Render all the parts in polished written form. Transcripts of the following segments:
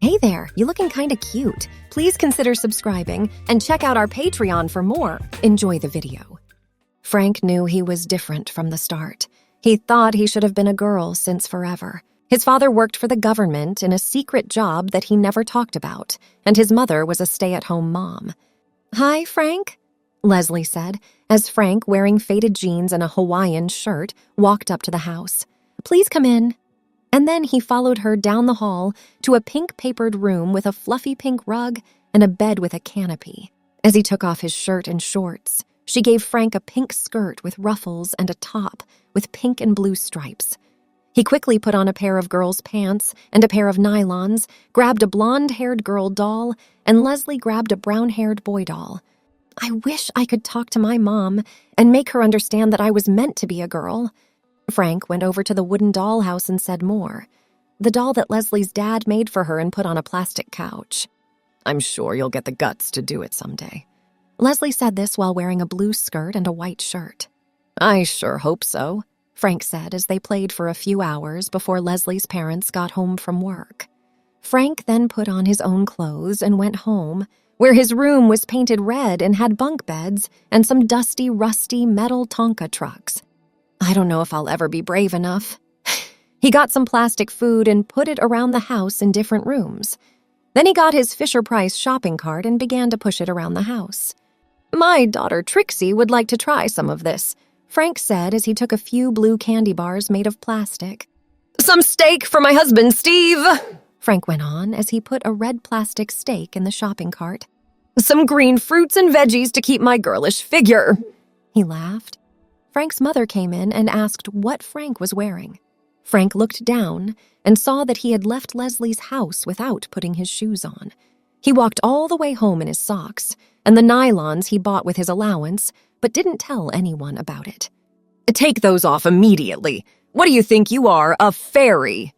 Hey there, you looking kinda cute. Please consider subscribing and check out our Patreon for more. Enjoy the video. Frank knew he was different from the start. He thought he should have been a girl since forever. His father worked for the government in a secret job that he never talked about, and his mother was a stay-at-home mom. "Hi, Frank," Leslie said, as Frank, wearing faded jeans and a Hawaiian shirt, walked up to the house. "Please come in." And then he followed her down the hall to a pink-papered room with a fluffy pink rug and a bed with a canopy. As he took off his shirt and shorts, she gave Frank a pink skirt with ruffles and a top with pink and blue stripes. He quickly put on a pair of girls' pants and a pair of nylons, grabbed a blonde-haired girl doll, and Leslie grabbed a brown-haired boy doll. "I wish I could talk to my mom and make her understand that I was meant to be a girl." Frank went over to the wooden dollhouse and said more. The doll that Leslie's dad made for her and put on a plastic couch. "I'm sure you'll get the guts to do it someday." Leslie said this while wearing a blue skirt and a white shirt. "I sure hope so," Frank said as they played for a few hours before Leslie's parents got home from work. Frank then put on his own clothes and went home, where his room was painted red and had bunk beds and some dusty, rusty metal Tonka trucks. "I don't know if I'll ever be brave enough." He got some plastic food and put it around the house in different rooms. Then he got his Fisher-Price shopping cart and began to push it around the house. "My daughter Trixie would like to try some of this," Frank said as he took a few blue candy bars made of plastic. "Some steak for my husband, Steve," Frank went on as he put a red plastic steak in the shopping cart. "Some green fruits and veggies to keep my girlish figure." He laughed. Frank's mother came in and asked what Frank was wearing. Frank looked down and saw that he had left Leslie's house without putting his shoes on. He walked all the way home in his socks and the nylons he bought with his allowance, but didn't tell anyone about it. "Take those off immediately. What do you think you are, a fairy?"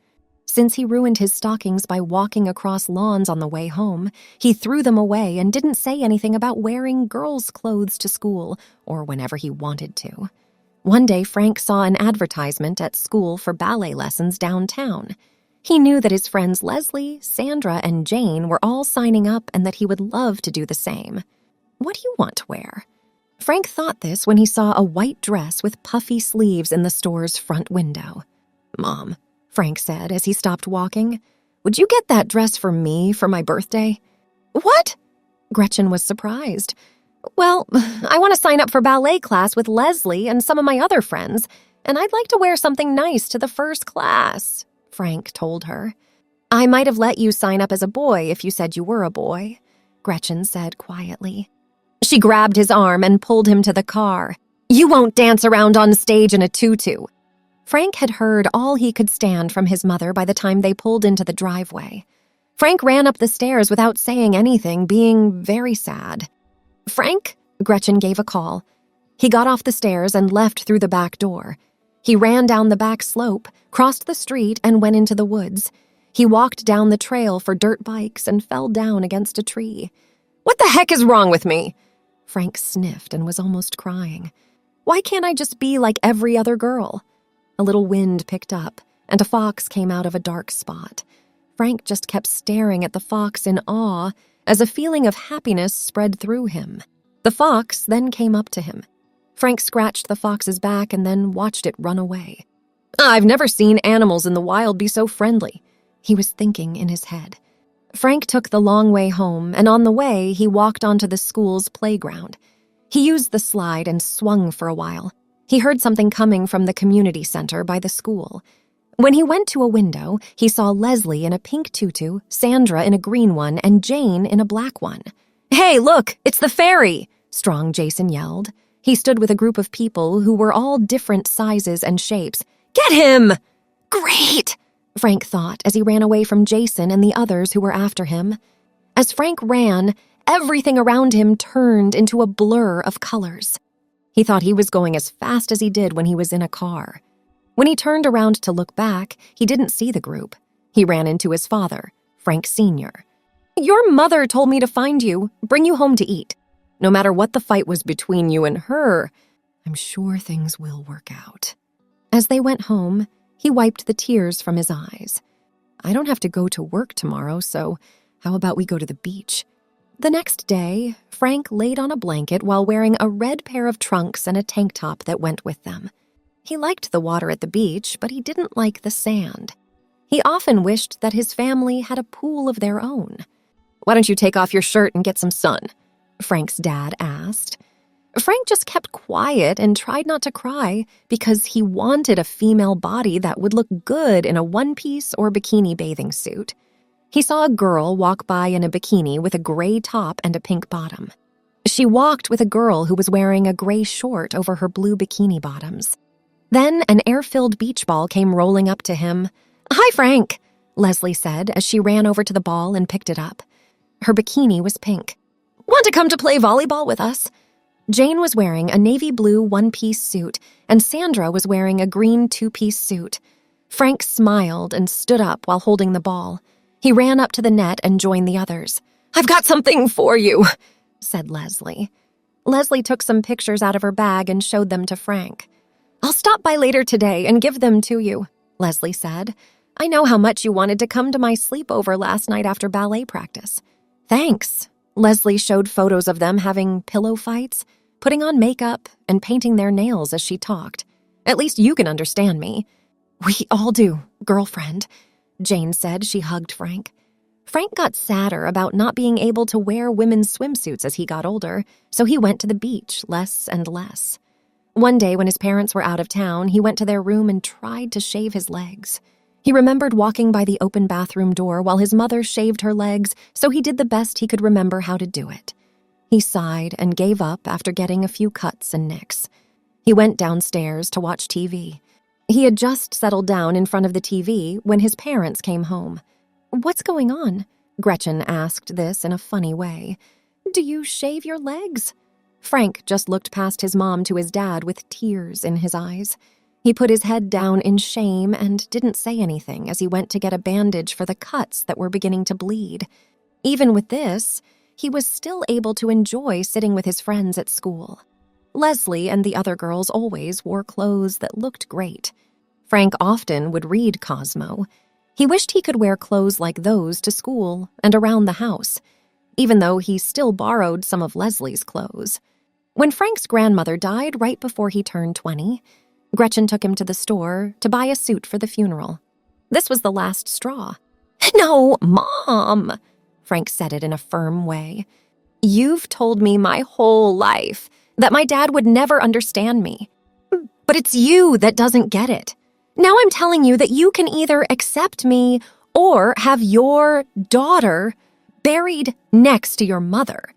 Since he ruined his stockings by walking across lawns on the way home, he threw them away and didn't say anything about wearing girls' clothes to school or whenever he wanted to. One day, Frank saw an advertisement at school for ballet lessons downtown. He knew that his friends Leslie, Sandra, and Jane were all signing up and that he would love to do the same. What do you want to wear? Frank thought this when he saw a white dress with puffy sleeves in the store's front window. "Mom," Frank said as he stopped walking, "would you get that dress for me for my birthday?" "What?" Gretchen was surprised. "Well, I want to sign up for ballet class with Leslie and some of my other friends, and I'd like to wear something nice to the first class," Frank told her. "I might have let you sign up as a boy if you said you were a boy," Gretchen said quietly. She grabbed his arm and pulled him to the car. "You won't dance around on stage in a tutu." Frank had heard all he could stand from his mother by the time they pulled into the driveway. Frank ran up the stairs without saying anything, being very sad. "Frank?" Gretchen gave a call. He got off the stairs and left through the back door. He ran down the back slope, crossed the street, and went into the woods. He walked down the trail for dirt bikes and fell down against a tree. "What the heck is wrong with me?" Frank sniffed and was almost crying. "Why can't I just be like every other girl?" A little wind picked up, and a fox came out of a dark spot. Frank just kept staring at the fox in awe as a feeling of happiness spread through him. The fox then came up to him. Frank scratched the fox's back and then watched it run away. "I've never seen animals in the wild be so friendly," he was thinking in his head. Frank took the long way home, and on the way, he walked onto the school's playground. He used the slide and swung for a while. He heard something coming from the community center by the school. When he went to a window, he saw Leslie in a pink tutu, Sandra in a green one, and Jane in a black one. "Hey, look, it's the fairy!" Strong Jason yelled. He stood with a group of people who were all different sizes and shapes. "Get him!" "Great!" Frank thought as he ran away from Jason and the others who were after him. As Frank ran, everything around him turned into a blur of colors. He thought he was going as fast as he did when he was in a car. When he turned around to look back, he didn't see the group. He ran into his father, Frank Sr. "Your mother told me to find you, bring you home to eat. No matter what the fight was between you and her, I'm sure things will work out." As they went home, he wiped the tears from his eyes. I don't have to go to work tomorrow, so how about we go to the beach? The next day, Frank laid on a blanket while wearing a red pair of trunks and a tank top that went with them. He liked the water at the beach, but he didn't like the sand. He often wished that his family had a pool of their own. "Why don't you take off your shirt and get some sun?" Frank's dad asked. Frank just kept quiet and tried not to cry because he wanted a female body that would look good in a one-piece or bikini bathing suit. He saw a girl walk by in a bikini with a gray top and a pink bottom. She walked with a girl who was wearing a gray short over her blue bikini bottoms. Then an air-filled beach ball came rolling up to him. "Hi, Frank," Leslie said as she ran over to the ball and picked it up. Her bikini was pink. "Want to come to play volleyball with us?" Jane was wearing a navy blue one-piece suit, and Sandra was wearing a green two-piece suit. Frank smiled and stood up while holding the ball. He ran up to the net and joined the others. "I've got something for you," said Leslie. Leslie took some pictures out of her bag and showed them to Frank. "I'll stop by later today and give them to you," Leslie said. "I know how much you wanted to come to my sleepover last night after ballet practice." "Thanks." Leslie showed photos of them having pillow fights, putting on makeup, and painting their nails as she talked. "At least you can understand me." "We all do, girlfriend," Jane said. She hugged Frank. Frank got sadder about not being able to wear women's swimsuits as he got older, so he went to the beach less and less. One day when his parents were out of town, he went to their room and tried to shave his legs. He remembered walking by the open bathroom door while his mother shaved her legs, so he did the best he could remember how to do it. He sighed and gave up after getting a few cuts and nicks. He went downstairs to watch TV. He had just settled down in front of the TV when his parents came home. "What's going on?" Gretchen asked this in a funny way. "Do you shave your legs?" Frank just looked past his mom to his dad with tears in his eyes. He put his head down in shame and didn't say anything as he went to get a bandage for the cuts that were beginning to bleed. Even with this, he was still able to enjoy sitting with his friends at school. Leslie and the other girls always wore clothes that looked great. Frank often would read Cosmo. He wished he could wear clothes like those to school and around the house, even though he still borrowed some of Leslie's clothes. When Frank's grandmother died right before he turned 20, Gretchen took him to the store to buy a suit for the funeral. This was the last straw. "No, Mom," Frank said it in a firm way. "You've told me my whole life that my dad would never understand me. But it's you that doesn't get it. Now I'm telling you that you can either accept me or have your daughter buried next to your mother."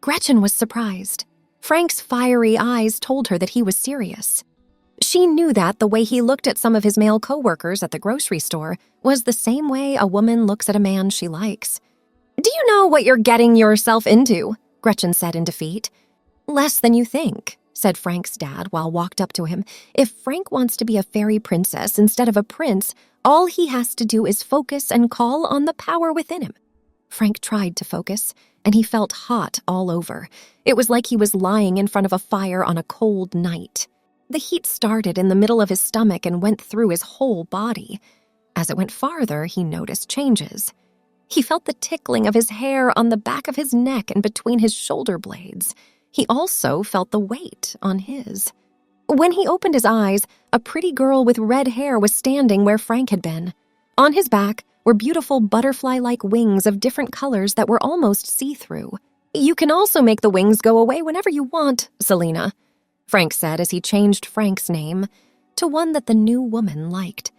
Gretchen was surprised. Frank's fiery eyes told her that he was serious. She knew that the way he looked at some of his male coworkers at the grocery store was the same way a woman looks at a man she likes. "Do you know what you're getting yourself into?" Gretchen said in defeat. "Less than you think," said Frank's dad while walked up to him. "If Frank wants to be a fairy princess instead of a prince, all he has to do is focus and call on the power within him." Frank tried to focus, and he felt hot all over. It was like he was lying in front of a fire on a cold night. The heat started in the middle of his stomach and went through his whole body. As it went farther, he noticed changes. He felt the tickling of his hair on the back of his neck and between his shoulder blades. He also felt the weight on his. When he opened his eyes, a pretty girl with red hair was standing where Frank had been. On his back were beautiful butterfly-like wings of different colors that were almost see-through. "You can also make the wings go away whenever you want, Selena," Frank said as he changed Frank's name to one that the new woman liked.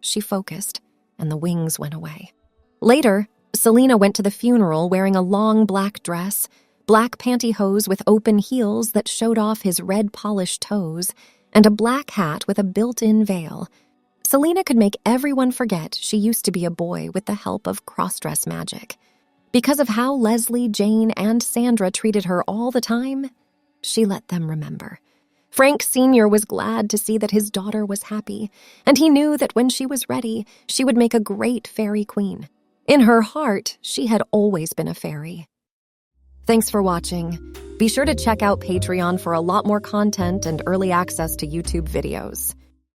She focused, and the wings went away. Later, Selena went to the funeral wearing a long black dress, black pantyhose with open heels that showed off his red polished toes, and a black hat with a built-in veil. Selena could make everyone forget she used to be a boy with the help of cross-dress magic. Because of how Leslie, Jane, and Sandra treated her all the time, she let them remember. Frank Sr. was glad to see that his daughter was happy, and he knew that when she was ready, she would make a great fairy queen. In her heart, she had always been a fairy. Thanks for watching. Be sure to check out Patreon for a lot more content and early access to YouTube videos.